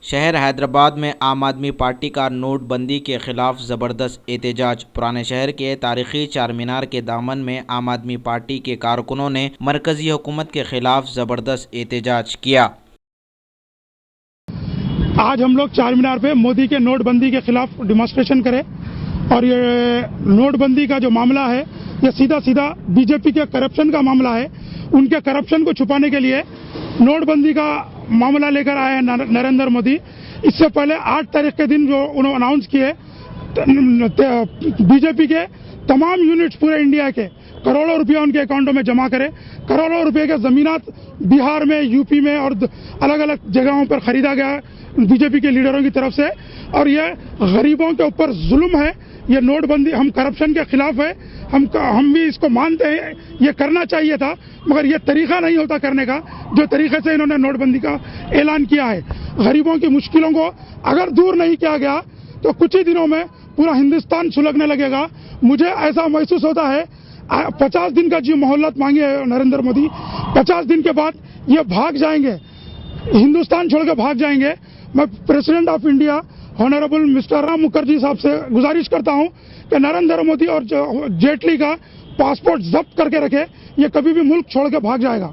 शहर हैदराबाद में आम आदमी पार्टी का नोटबंदी के खिलाफ ज़बरदस्त एहतजाज। पुराने शहर के तारीखी चार मीनार के दामन में आम आदमी पार्टी के कारकुनों ने मरकजी हुकूमत के खिलाफ ज़बरदस्त एहतजाज किया। आज हम लोग चार मीनार पे मोदी के नोटबंदी के खिलाफ डिमॉन्स्ट्रेशन करें और ये नोटबंदी का जो मामला है ये सीधा सीधा बीजेपी के करप्शन का मामला है। उनके करप्शन को छुपाने के लिए नोटबंदी का मामला लेकर आए हैं नरेंद्र मोदी। इससे पहले 8 तारीख के दिन जो उन्होंने अनाउंस किए बीजेपी के तमाम यूनिट्स पूरे इंडिया के करोड़ों रुपया उनके अकाउंटों में जमा करें। करोड़ों रुपए के जमीनात बिहार में, यूपी में और अलग अलग जगहों पर खरीदा गया बीजेपी के लीडरों की तरफ से। और ये गरीबों के ऊपर जुल्म है। ये नोटबंदी, हम करप्शन के खिलाफ है, हम भी इसको मानते हैं, ये करना चाहिए था, मगर ये तरीका नहीं होता करने का जो तरीके से इन्होंने नोटबंदी का ऐलान किया है। गरीबों की मुश्किलों को अगर दूर नहीं किया गया तो कुछ ही दिनों में पूरा हिंदुस्तान सुलगने लगेगा। मुझे ऐसा महसूस होता है 50 दिन का जी मोहलत मांगी है नरेंद्र मोदी। 50 दिन के बाद ये भाग जाएंगे, हिंदुस्तान छोड़ के भाग जाएंगे। मैं president of India honourable mister Ram Mukherjee साहब से गुजारिश करता हूं कि नरेंद्र मोदी और जेटली का पासपोर्ट जब्त करके रखे। ये कभी भी मुल्क छोड़ के भाग जाएगा।